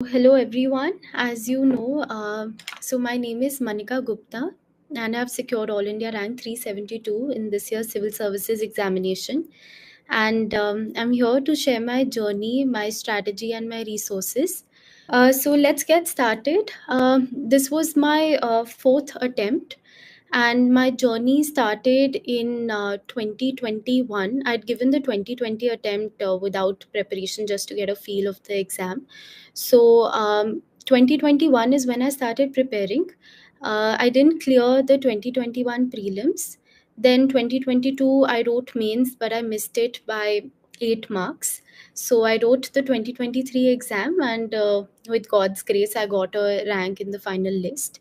Hello everyone. As you know, so my name is Manika Gupta and I've secured All India rank 372 in this year's Civil Services examination. And I'm here to share my journey, my strategy, and my resources. So let's get started. This was my fourth attempt, and my journey started in 2021. I'd given the 2020 attempt without preparation just to get a feel of the exam. So 2021 is when I started preparing. I didn't clear the 2021 prelims. Then 2022, I wrote mains, but I missed it by 8 marks. So I wrote the 2023 exam, and with God's grace, I got a rank in the final list.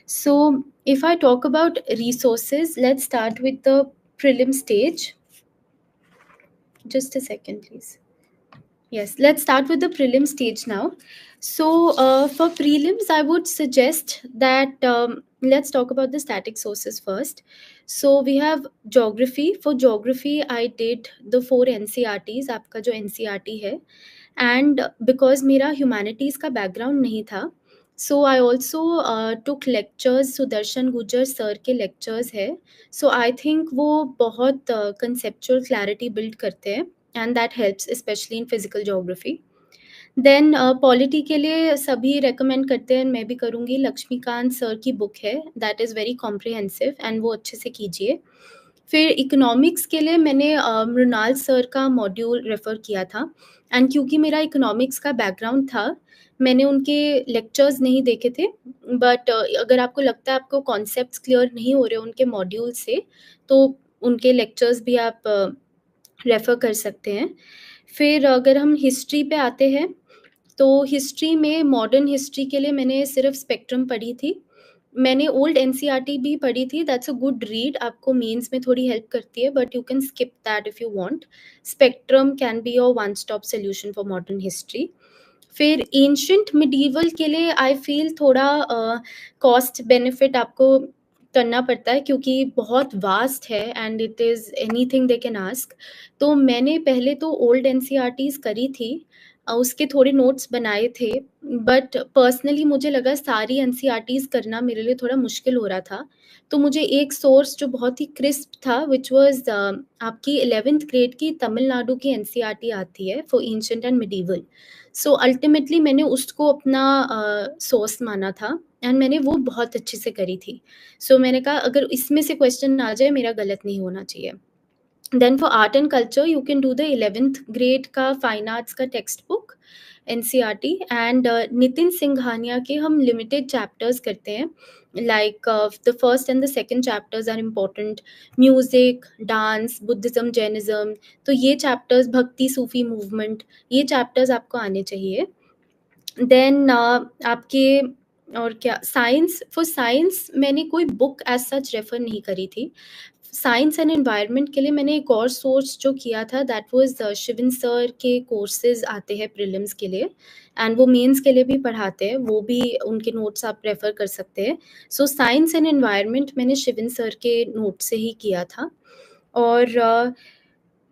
So if I talk about resources, let's start with the prelim stage. Just a second, please. Yes, let's start with the prelim stage now. So, for prelims, I would suggest that let's talk about the static sources first. So, we have geography. For geography, I did the four NCRTs, आपका जो NCRT है. And because मेरा humanities का background नहीं था, so I also took lectures. Sudarshan गुजर sir के lectures है. So I think वो बहुत conceptual clarity build करते हैं. And that helps especially in physical geography. Then polity के लिए सभी रेकमेंड करते हैं, मैं भी करूँगी. लक्ष्मीकांत सर की बुक है, that is very comprehensive and वो अच्छे से कीजिए. फिर इकोनॉमिक्स के लिए मैंने मृणाल सर का मॉड्यूल रेफ़र किया था. एंड क्योंकि मेरा इकोनॉमिक्स का बैकग्राउंड था, मैंने उनके लेक्चर्स नहीं देखे थे. बट अगर आपको लगता है आपको कॉन्सेप्ट्स क्लियर नहीं हो रहे उनके मॉड्यूल से, तो उनके लेक्चर्स भी आप रेफ़र कर सकते हैं. फिर अगर हम हिस्ट्री पे आते हैं, तो हिस्ट्री में मॉडर्न हिस्ट्री के लिए मैंने सिर्फ स्पेक्ट्रम पढ़ी थी. मैंने ओल्ड एनसीईआरटी भी पढ़ी थी, दैट्स अ गुड रीड, आपको मेंस में थोड़ी हेल्प करती है, but you can skip that if you want. Spectrum can be your one stop solution for modern history. फिर एंशिएंट मिडीवल के लिए आई फील थोड़ा कॉस्ट बेनिफिट आपको करना पड़ता है, क्योंकि बहुत वास्ट है and it is anything they can ask. तो मैंने पहले तो ओल्ड एनसीईआरटीज़ करी थी, उसके थोड़े नोट्स बनाए थे. बट पर्सनली मुझे लगा सारी एनसीईआरटीज़ करना मेरे लिए थोड़ा मुश्किल हो रहा था. तो मुझे एक सोर्स जो बहुत ही क्रिस्प था, व्हिच वाज़ आपकी 11th ग्रेड की तमिलनाडु की एनसीईआरटी आती है for ancient and medieval. So ultimately मैंने उसको अपना सोर्स माना था एंड मैंने वो बहुत अच्छे से करी थी. सो मैंने कहा अगर इसमें से क्वेश्चन आ जाए, मेरा गलत नहीं होना चाहिए. Then for art and culture you can do the 11th grade का फाइन आर्ट्स का text book NCERT. And Nitin Singhania के हम लिमिटेड चैप्टर्स करते हैं, like the first and the second chapters are important. Music, dance, Buddhism, Jainism, तो ये chapters, भक्ति, सूफी movement, ये चैप्टर्स आपको आने चाहिए. देन आपके और क्या, साइंस. फॉर साइंस मैंने कोई बुक एज सच रेफर नहीं करी थी. साइंस एंड एनवायरनमेंट के लिए मैंने एक और सोर्स जो किया था, दैट वाज शिवन सर के कोर्सेज आते हैं प्रीलिम्स के लिए, एंड वो मेंस के लिए भी पढ़ाते हैं, वो भी उनके नोट्स आप रेफर कर सकते हैं. सो साइंस एंड एनवायरनमेंट मैंने शिवन सर के नोट से ही किया था. और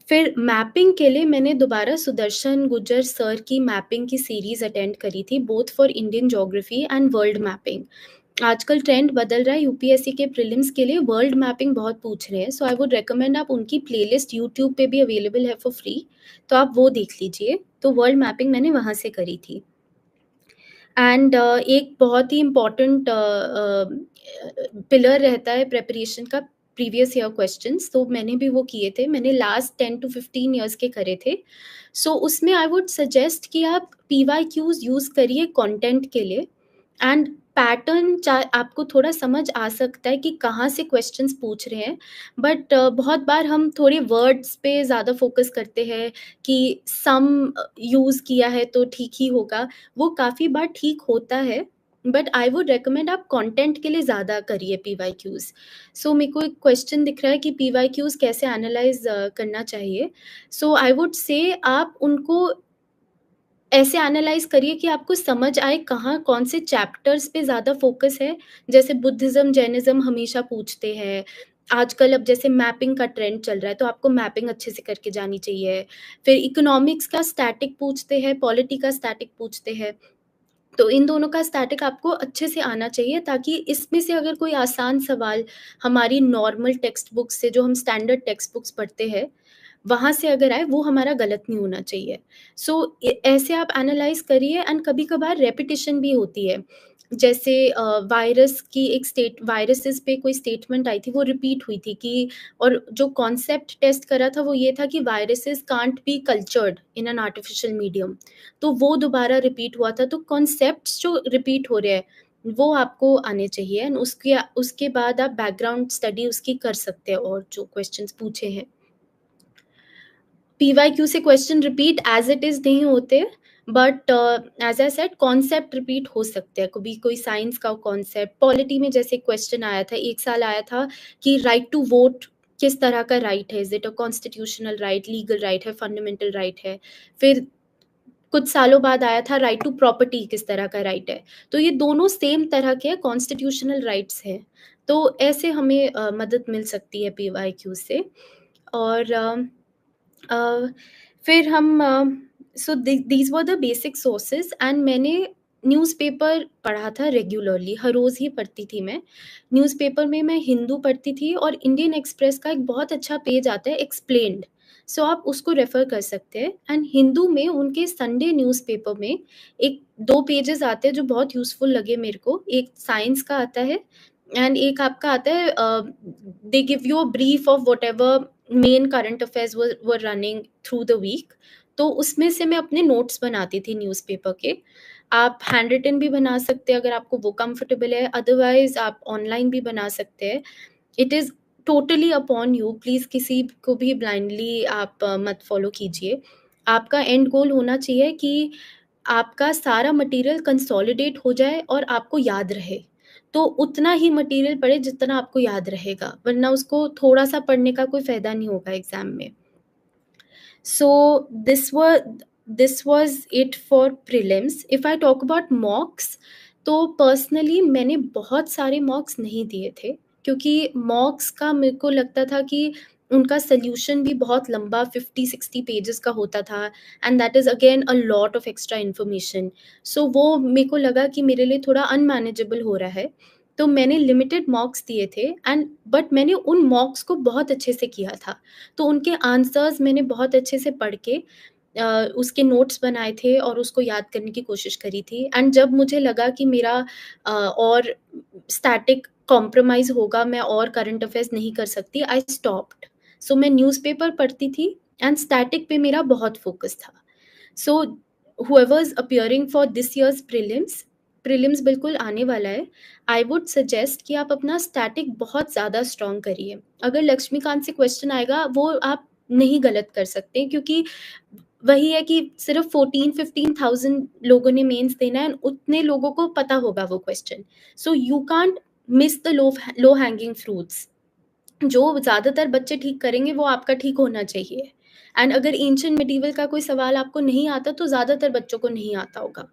फिर मैपिंग के लिए मैंने दोबारा सुदर्शन गुजर सर की मैपिंग की सीरीज़ अटेंड करी थी, both for Indian geography and world mapping. आजकल ट्रेंड बदल रहा है, यूपीएससी के प्रीलिम्स के लिए वर्ल्ड मैपिंग बहुत पूछ रहे हैं. सो आई वुड रिकमेंड, आप उनकी प्लेलिस्ट यूट्यूब पे भी अवेलेबल है फॉर फ्री, तो आप वो देख लीजिए. तो वर्ल्ड मैपिंग मैंने वहाँ से करी थी. एंड एक बहुत ही इम्पॉर्टेंट पिलर रहता है प्रेपरेशन का, प्रीवियस ईयर क्वेश्चंस. तो मैंने भी वो किए थे, मैंने लास्ट 10 to 15 ईयर्स के करे थे. सो उसमें आई वुड सजेस्ट कि आप पीवाईक्यूज यूज़ करिए कंटेंट के लिए. एंड पैटर्न आपको थोड़ा समझ आ सकता है कि कहाँ से क्वेश्चंस पूछ रहे हैं. बट बहुत बार हम थोड़े वर्ड्स पे ज़्यादा फोकस करते हैं कि सम यूज़ किया है तो ठीक ही होगा. वो काफ़ी बार ठीक होता है, बट आई वुड रिकमेंड आप कंटेंट के लिए ज़्यादा करिए पीवाईक्यूज. सो मेरे को एक क्वेश्चन दिख रहा है कि पीवाईक्यूज कैसे एनालाइज करना चाहिए. सो आई वुड से आप उनको ऐसे एनालाइज करिए कि आपको समझ आए कहाँ कौन से चैप्टर्स पे ज़्यादा फोकस है. जैसे बुद्धिज्म, जैनिज्म हमेशा पूछते हैं. आजकल अब जैसे मैपिंग का ट्रेंड चल रहा है, तो आपको मैपिंग अच्छे से करके जानी चाहिए. फिर इकोनॉमिक्स का स्टैटिक पूछते हैं, पॉलिटी का स्टैटिक पूछते हैं. तो इन दोनों का स्टैटिक आपको अच्छे से आना चाहिए, ताकि इसमें से अगर कोई आसान सवाल हमारी नॉर्मल टेक्स्ट बुक से, जो हम स्टैंडर्ड टेक्स्ट बुक्स पढ़ते हैं, वहाँ से अगर आए, वो हमारा गलत नहीं होना चाहिए। सो ऐसे आप एनालाइज़ करिए, एंड कभी-कभार रेपिटिशन भी होती है। जैसे वायरसेस पे कोई स्टेटमेंट आई थी, वो रिपीट हुई थी कि, और जो कॉन्सेप्ट टेस्ट करा था वो ये था कि viruses can't be cultured in an artificial medium. तो वो दोबारा रिपीट हुआ था। तो कॉन्सेप्ट्स जो रिपीट हो रहे हैं, वो आपको आने चाहिए, एंड उसके उसके बाद आप बैकग्राउंड स्टडी उसकी कर सकते हैं, और जो क्वेश्चंस पूछे हैं। पीवाईक्यू से question repeat as it is नहीं होते, but as I said concept repeat हो सकते हैं। कभी कोई साइंस का कॉन्सेप्ट, पॉलिटी में जैसे क्वेश्चन आया था, एक साल आया था कि राइट टू वोट किस तरह का राइट है? Is it a constitutional right, legal right है, फंडामेंटल राइट है? फिर कुछ सालों बाद आया था राइट टू प्रॉपर्टी किस तरह का राइट है? तो ये दोनों सेम तरह के कॉन्स्टिट्यूशनल राइट्स हैं। तो ऐसे हमें मदद मिल सकती है पीवाईक्यू से। और अ, फिर हम so these were the basic sources, and मैंने न्यूज़पेपर पढ़ा था रेगुलरली, हर रोज़ ही पढ़ती थी मैं। न्यूज़पेपर में मैं हिंदू पढ़ती थी, और इंडियन एक्सप्रेस का एक बहुत अच्छा पेज आता है एक्सप्लेन्ड, सो आप उसको रेफ़र कर सकते हैं। एंड हिंदू में उनके संडे न्यूज़पेपर में एक 2 पेजेज़ आते हैं जो बहुत यूज़फुल लगे मेरे को। एक साइंस का आता है, एंड एक आपका आता है, they give you a brief of whatever main current affairs were running through the week. तो उसमें से मैं अपने नोट्स बनाती थी न्यूज़पेपर के। आप हैंड रिटन भी बना सकते हैं अगर आपको वो कंफर्टेबल है, अदरवाइज़ आप ऑनलाइन भी बना सकते हैं। It is totally upon you, please किसी को भी ब्लाइंडली आप मत फ़ॉलो कीजिए। आपका एंड गोल होना चाहिए कि आपका सारा मटेरियल कंसोलिडेट हो जाए और आपको याद रहे। तो उतना ही मटेरियल पढ़ें जितना आपको याद रहेगा, वरना उसको थोड़ा-सा पढ़ने का कोई फ़ायदा नहीं होगा एग्ज़ाम में। So this was it for prelims. If I talk about mocks, तो पर्सनली मैंने बहुत सारे मॉक्स नहीं दिए थे, क्योंकि मॉक्स का मेरे को लगता था कि उनका सॉल्यूशन भी बहुत लंबा 50-60 पेजेस का होता था, and that is again a lot of extra information. So वो मेरे को लगा कि मेरे लिए थोड़ा अनमैनेजेबल हो रहा है। तो मैंने लिमिटेड मॉक्स दिए थे, एंड बट मैंने उन मॉक्स को बहुत अच्छे से किया था। तो उनके आंसर्स मैंने बहुत अच्छे से पढ़ के उसके नोट्स बनाए थे, और उसको याद करने की कोशिश करी थी। एंड जब मुझे लगा कि मेरा और स्टैटिक कॉम्प्रोमाइज़ होगा, मैं और करंट अफेयर्स नहीं कर सकती, आई स्टॉप्ड। सो मैं न्यूज़पेपर पढ़ती थी, एंड स्टैटिक पे मेरा बहुत फ़ोकस था। So whoever's appearing for this year's prelims बिल्कुल आने वाला है। आई वुड सजेस्ट कि आप अपना स्टैटिक बहुत ज़्यादा स्ट्रॉन्ग करिए। अगर लक्ष्मीकांत से क्वेश्चन आएगा, वो आप नहीं गलत कर सकते, क्योंकि वही है कि सिर्फ 14-15,000 लोगों ने मेंस देना है, उतने लोगों को पता होगा वो question. So you can't miss the low hanging fruits. जो ज़्यादातर बच्चे ठीक करेंगे, वो आपका ठीक होना चाहिए। एंड अगर एंशिएंट मिडीवल का कोई सवाल आपको नहीं आता, तो ज़्यादातर बच्चों को नहीं आता होगा।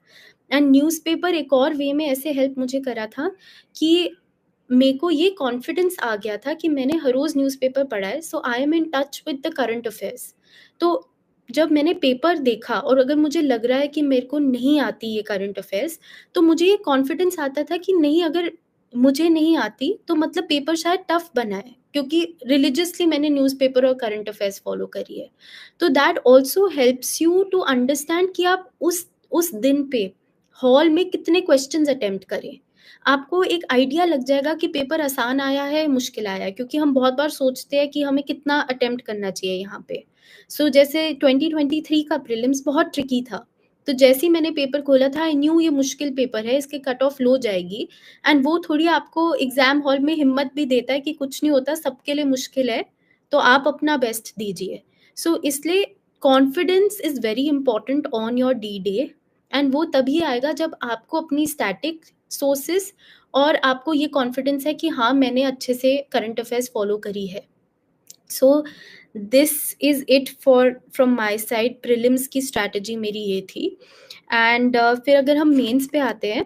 एंड न्यूज़पेपर एक और वे में ऐसे हेल्प मुझे करा था कि मेरे को ये कॉन्फिडेंस आ गया था कि मैंने हर रोज़ न्यूज़पेपर पढ़ा है, so I am in touch with the current affairs. तो जब मैंने पेपर देखा, और अगर मुझे लग रहा है कि मेरे को नहीं आती ये करंट अफेयर्स, तो मुझे ये कॉन्फिडेंस आता था कि नहीं, अगर मुझे नहीं आती, तो मतलब पेपर शायद टफ बना है, क्योंकि रिलिजियसली मैंने न्यूज़पेपर और करंट अफेयर्स फॉलो करी है। तो that also helps you to understand कि आप उस दिन पे हॉल में कितने क्वेश्चंस अटेम्प्ट करें। आपको एक आइडिया लग जाएगा कि पेपर आसान आया है, मुश्किल आया है, क्योंकि हम बहुत बार सोचते हैं कि हमें कितना अटेम्प्ट करना चाहिए यहाँ पे। सो जैसे 2023 का प्रीलिम्स बहुत ट्रिकी था, तो जैसे ही मैंने पेपर खोला था, आई न्यू ये मुश्किल पेपर है, इसके कट ऑफ लो जाएगी। एंड वो थोड़ी आपको एग्ज़ाम हॉल में हिम्मत भी देता है कि कुछ नहीं होता, सबके लिए मुश्किल है, तो आप अपना बेस्ट दीजिए। सो इसलिए confidence is very important on your D day, and वो तभी आएगा जब आपको अपनी स्टैटिक सोर्सेस, और आपको ये कॉन्फिडेंस है कि हाँ, मैंने अच्छे से करंट अफेयर्स फॉलो करी है। So this is it for from my side. Prelims की स्ट्रैटेजी मेरी ये थी। एंड फिर अगर हम मेंस पे आते हैं,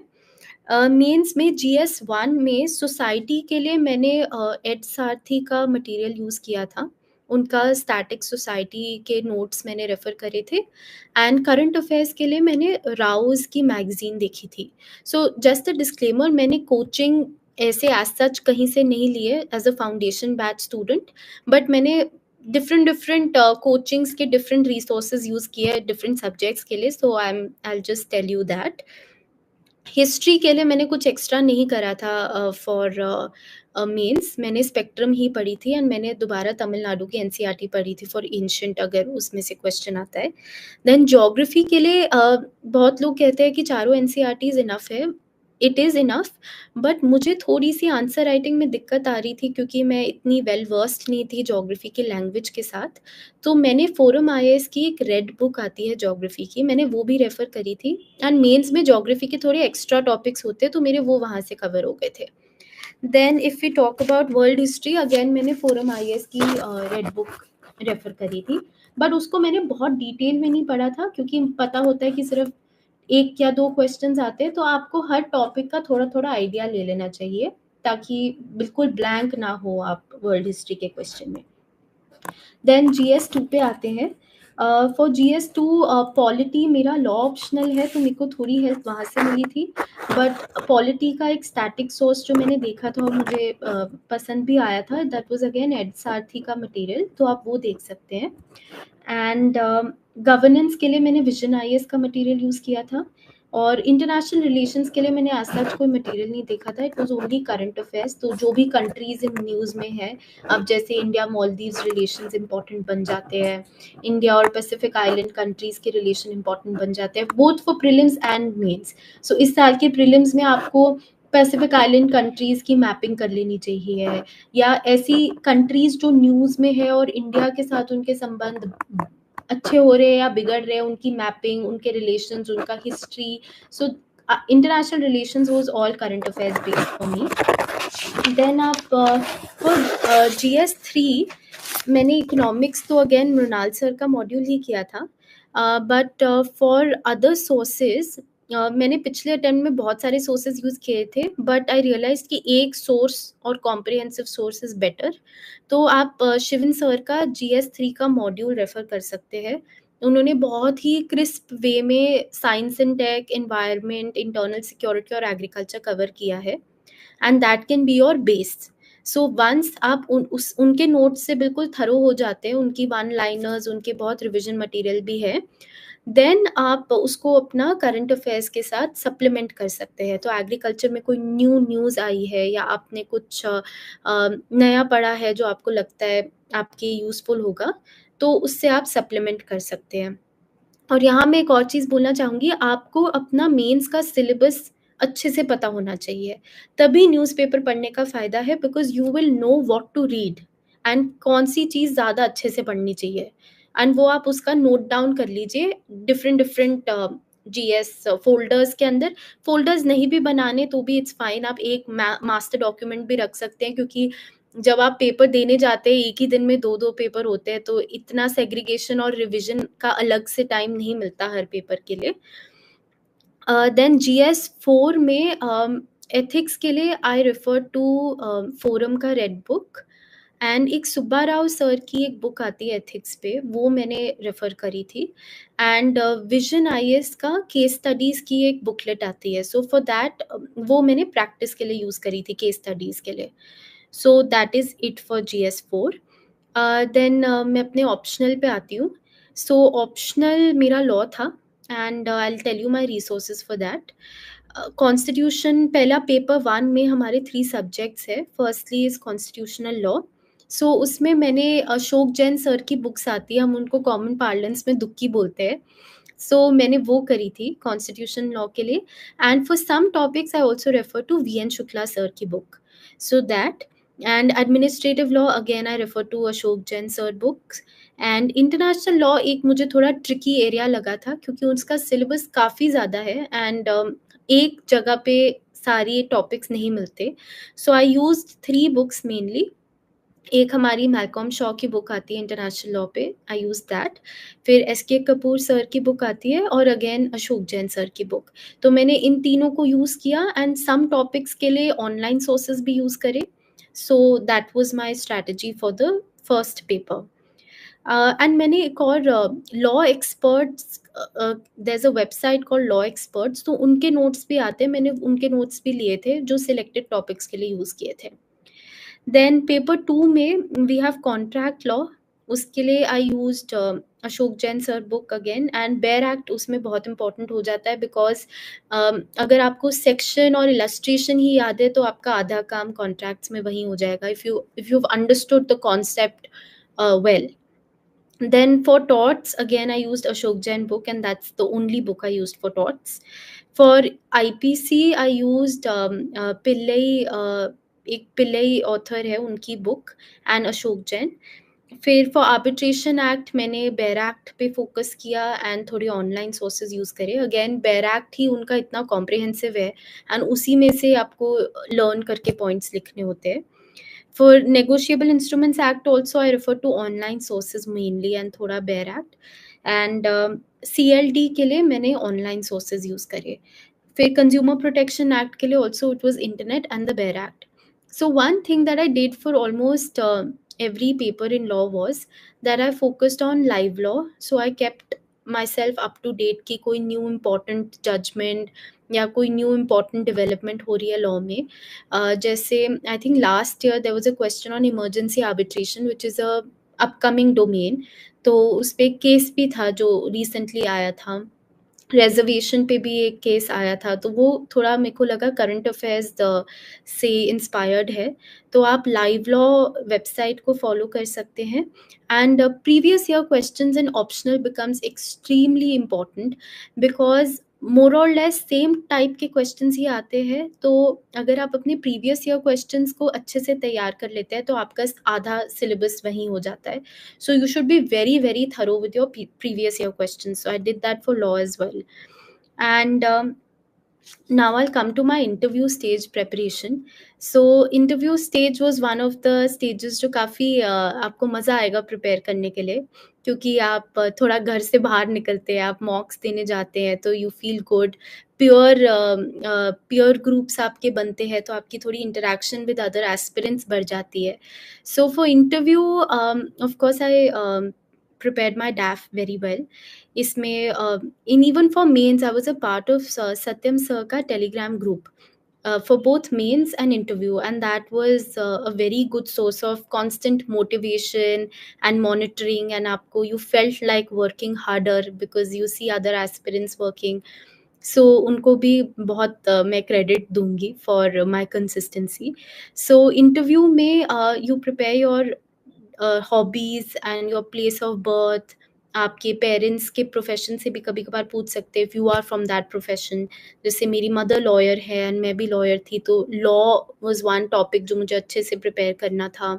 मेंस में GS1 में सोसाइटी के लिए मैंने एड सारथी का मटेरियल यूज़ किया था। उनका स्टैटिक सोसाइटी के नोट्स मैंने रेफ़र करे थे एंड करंट अफेयर्स के लिए मैंने राउज़ की मैगज़ीन देखी थी। सो जस्ट अ डिस्क्लेमर, मैंने कोचिंग ऐसे एज़ सच कहीं से नहीं लिए as a foundation batch student, but मैंने डिफरेंट कोचिंग्स के डिफरेंट रिसोर्सेज़ यूज़ किए हैं डिफरेंट सब्जेक्ट्स के लिए, so I will just tell you that. History के लिए मैंने कुछ एक्स्ट्रा नहीं करा था फॉर मेंस, मैंने स्पेक्ट्रम ही पढ़ी थी एंड मैंने दोबारा तमिलनाडु की एनसीईआरटी पढ़ी थी फॉर एंशिएंट, अगर उसमें से क्वेश्चन आता है। देन ज्योग्राफी के लिए बहुत लोग कहते हैं कि चारों एनसीईआरटीज़ इनफ है। इट इज़ इनफ, बट मुझे थोड़ी-सी आंसर राइटिंग में दिक्कत आ रही थी क्योंकि मैं इतनी वेल वर्स्ड नहीं थी ज्योग्राफी की लैंग्वेज के साथ। तो मैंने फोरम आईएएस की एक रेड बुक आती है ज्योग्राफी की, मैंने वो भी रेफ़र करी थी एंड मेंस में ज्योग्राफी के थोड़े एक्स्ट्रा टॉपिक्स होते हैं तो मेरे वो वहाँ से कवर हो गए थे। Then if we talk about world history, again मैंने फोरम आईएएस की रेड बुक रेफ़र करी थी, बट उसको मैंने बहुत डिटेल में नहीं पढ़ा था क्योंकि पता होता है कि सिर्फ 1 या 2 क्वेश्चन्स आते हैं, तो आपको हर टॉपिक का थोड़ा-थोड़ा आइडिया ले लेना चाहिए, ताकि बिल्कुल ब्लैंक ना हो आप वर्ल्ड हिस्ट्री के क्वेश्चन में। देन जीएस 2 पे आते हैं। फॉर जीएस 2 पॉलिटी मेरा लॉ ऑप्शनल है, तो मेरे को थोड़ी हेल्प वहाँ से मिली थी, बट पॉलिटी का एक स्टैटिक सोर्स जो मैंने देखा था और मुझे पसंद भी आया था, दैट वाज़ अगेन एड सारथी का मटेरियल, तो आप वो देख सकते हैं। एंड गवर्नेंस के लिए मैंने विजन आईएएस का मटेरियल यूज़ किया था और इंटरनेशनल रिलेशंस के लिए मैंने आज तक कोई मटेरियल नहीं देखा था, it was only current affairs, तो जो भी कंट्रीज़ इन न्यूज़ में है, अब जैसे इंडिया मालदीव्स रिलेशंस इंपॉर्टेंट बन जाते हैं, इंडिया और पैसिफिक आइलैंड कंट्रीज़ के रिलेशन इंपॉर्टेंट बन जाते हैं, both for prelims and mains. So इस साल के प्रीलिम्स में आपको पैसिफिक आइलैंड कंट्रीज़ की मैपिंग कर लेनी चाहिए, या ऐसी कंट्रीज़ जो न्यूज़ में है और इंडिया के साथ उनके संबंध अच्छे हो रहे हैं या बिगड़ रहे हैं, उनकी मैपिंग, उनके रिलेशंस, उनका history. So international relations was all current affairs based for me. Then आप फॉर जीएस 3 मैंने इकोनॉमिक्स तो अगेन मृणाल सर का मॉड्यूल ही किया था, बट फॉर अदर सोर्सेज मैंने पिछले अटेम्प्ट में बहुत सारे सोर्सेज यूज़ किए थे, बट आई रियलाइज कि एक सोर्स और कॉम्प्रिहेंसिव सोर्स इज़ बेटर। तो आप शिवन सर का जीएस 3 का मॉड्यूल रेफ़र कर सकते हैं। उन्होंने बहुत ही क्रिस्प वे में science and tech, environment, internal security और एग्रीकल्चर कवर किया है, and that can be your base. So once आप उनके नोट्स से बिल्कुल थरो हो जाते हैं, उनकी वन लाइनर्स, उनके बहुत रिविजन मटेरियल भी है, देन आप उसको अपना करंट अफेयर्स के साथ सप्लीमेंट कर सकते हैं। तो एग्रीकल्चर में कोई न्यूज़ आई है या आपने कुछ नया पढ़ा है जो आपको लगता है आपके यूज़फुल होगा, तो उससे आप सप्लीमेंट कर सकते हैं। और यहाँ मैं एक और चीज़ बोलना चाहूँगी, आपको अपना मेंस का सिलेबस अच्छे से पता होना चाहिए, तभी न्यूज़पेपर पढ़ने का फ़ायदा है, because you will know what to read and कौन-सी चीज़ ज़्यादा अच्छे से पढ़नी चाहिए, एंड वो आप उसका नोट डाउन कर लीजिए डिफरेंट जीएस फ़ोल्डर्स के अंदर। फ़ोल्डर्स नहीं भी बनाने तो भी इट्स फाइन, आप एक मास्टर डॉक्यूमेंट भी रख सकते हैं, क्योंकि जब आप पेपर देने जाते हैं, एक ही दिन में 2-2 पेपर होते हैं, तो इतना सेग्रीगेशन और रिविज़न का अलग से टाइम नहीं मिलता हर पेपर के लिए। देन जीएस 4 में एथिक्स के लिए आई रेफर टू फोरम का रेड बुक, एंड एक सुब्बा राव सर की एक बुक आती है एथिक्स पे, वो मैंने रेफर करी थी, एंड विजन आईएएस का केस स्टडीज़ की एक बुकलेट आती है, सो फॉर दैट वो मैंने प्रैक्टिस के लिए यूज़ करी थी, केस स्टडीज़ के लिए। So that is it for GS 4। Then मैं अपने ऑप्शनल पे आती हूँ। सो ऑप्शनल मेरा लॉ था, and I will tell you my resources for that. Constitution पहला पेपर 1 में हमारे 3 सब्जेक्ट्स है। Firstly is constitutional law, so उसमें मैंने अशोक जैन सर की बुक्स आती है, हम उनको कॉमन पार्लेंस में दुक्की बोलते हैं। सो मैंने वो करी थी कॉन्स्टिट्यूशन लॉ के लिए, and for some topics I also refer to VN Shukla sir की book, so that. And administrative law again I refer to Ashok Jain sir books. And international law एक मुझे थोड़ा ट्रिकी एरिया लगा था, क्योंकि उसका सिलेबस काफ़ी ज़्यादा है, एंड एक जगह पे सारी टॉपिक्स नहीं मिलते। सो आई यूज्ड 3 बुक्स मेनली। एक हमारी मैल्कॉम शॉ की बुक आती है इंटरनेशनल लॉ पे, आई यूज़ दैट। फिर एसके कपूर सर की बुक आती है, और अगेन अशोक जैन सर की बुक। तो मैंने इन तीनों को यूज़ किया, एंड सम टॉपिक्स के लिए ऑनलाइन सोर्सेज भी यूज़ करे। So that was my strategy for the first paper. And मैंने एक और law experts, there is a website called law experts, तो उनके नोट्स भी आते हैं, मैंने उनके नोट्स भी लिए थे जो सिलेक्टेड टॉपिक्स के लिए यूज़ किए थे। देन पेपर 2 में वी हैव कॉन्ट्रैक्ट लॉ, उसके लिए I used Ashok Jain sir book again, and bare act उसमें बहुत इंपॉर्टेंट हो जाता है बिकॉज अगर आपको सेक्शन और इलस्ट्रेशन ही याद है तो आपका आधा काम कॉन्ट्रैक्ट्स में वहीं हो जाएगा, if you understood the concept well. Then for torts, again I used Ashok Jain book, and that's the only book I used for torts. For IPC, I used Pillai, एक पिल्लई ऑथर है उनकी book, and Ashok Jain. फिर for arbitration act मैंने बेर act पे focus किया and थोड़ी online sources use करे. अगेन बेर एक्ट ही उनका इतना कॉम्प्रिहेंसिव है एंड उसी में से आपको लर्न करके पॉइंट्स लिखने होते हैं. For Negotiable Instruments Act also I refer to online sources mainly and थोड़ा बेयर एक्ट. एंड CLD के लिए मैंने ऑनलाइन सोर्सेज यूज़ करे. फिर कंज्यूमर प्रोटेक्शन एक्ट के लिए also it was internet and the bare act. So one thing that I did for almost every paper in law was that I focused on live law. So I kept myself up to date कि कोई new important judgment या कोई new important development हो रही है law में. जैसे I think last year there was a question on emergency arbitration which is a upcoming domain. तो उस पर केस भी था जो रिसेंटली आया था. रिजर्वेशन पे भी एक केस आया था, तो वो थोड़ा मेरे को लगा करंट अफेयर्स से इंस्पायर्ड है. तो आप लाइव लॉ वेबसाइट को फॉलो कर सकते हैं. And previous year questions in optional becomes extremely important because more और लेस सेम टाइप के क्वेश्चंस ही आते हैं. तो अगर आप अपने प्रीवियस ईयर क्वेश्चंस को अच्छे से तैयार कर लेते हैं तो आपका आधा सिलेबस वहीं हो जाता है. So you should be very, very thorough with your previous year questions. So I did that for law as well. And now I'll come to my interview stage preparation. So interview stage was one of the stages जो काफ़ी आपको मज़ा आएगा prepare करने के लिए, क्योंकि आप थोड़ा घर से बाहर निकलते हैं, आप मॉक्स देने जाते हैं तो you feel good. Pure peer groups आपके बनते हैं तो आपकी थोड़ी इंटरेक्शन विद अदर एस्पिरेंट्स बढ़ जाती है. So for interview of course I prepared my DAF very well. इसमें in even for mains I was a part of Satyam sir का Telegram group for both mains and interview, and that was a very good source of constant motivation and monitoring, and आपको you felt like working harder because you see other aspirants working. So उनको भी बहुत मैं credit दूंगी for my consistency. So interview में you prepare your hobbies and your place of birth. आपके parents के profession से भी कभी कभार पूछ सकते हैं if you are from that profession. जैसे मेरी मदर लॉयर है एंड मैं भी लॉयर थी, तो लॉ वाज वन टॉपिक जो मुझे अच्छे से प्रिपेयर करना था.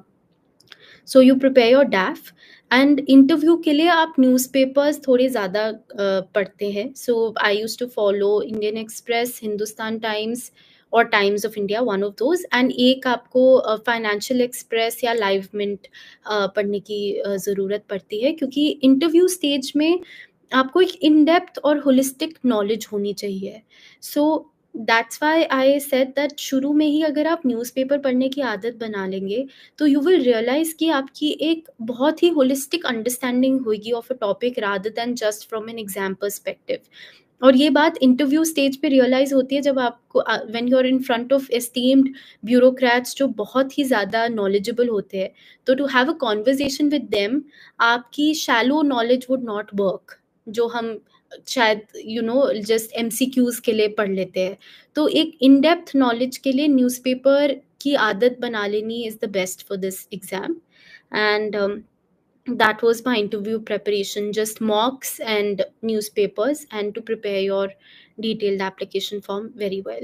So you prepare your DAF. And interview के लिए आप न्यूज़पेपर्स थोड़े ज़्यादा पढ़ते हैं. So I used to follow Indian Express, Hindustan Times और Times of India, one of those. And एक आपको फाइनेंशियल एक्सप्रेस या लाइव मिंट पढ़ने की ज़रूरत पड़ती है, क्योंकि इंटरव्यू स्टेज में आपको एक इन डेप्थ और होलिस्टिक नॉलेज होनी चाहिए. So that's why I said that शुरू में ही अगर आप न्यूज़पेपर पढ़ने की आदत बना लेंगे तो यू विल रियलाइज कि आपकी एक बहुत ही होलिस्टिक अंडरस्टैंडिंग होगी of a topic rather than just from an exam perspective. और ये बात इंटरव्यू स्टेज पे रियलाइज होती है जब आपको when you are in front of esteemed bureaucrats जो बहुत ही ज़्यादा नॉलेजेबल होते हैं. तो to have a conversation with them, आपकी shallow knowledge would not work, जो हम शायद जस्ट MCQs के लिए पढ़ लेते हैं. तो एक इन डेप्थ नॉलेज के लिए न्यूज़पेपर की आदत बना लेनी is the best for this exam. And that was my interview preparation, just mocks and newspapers, and to prepare your detailed application form very well.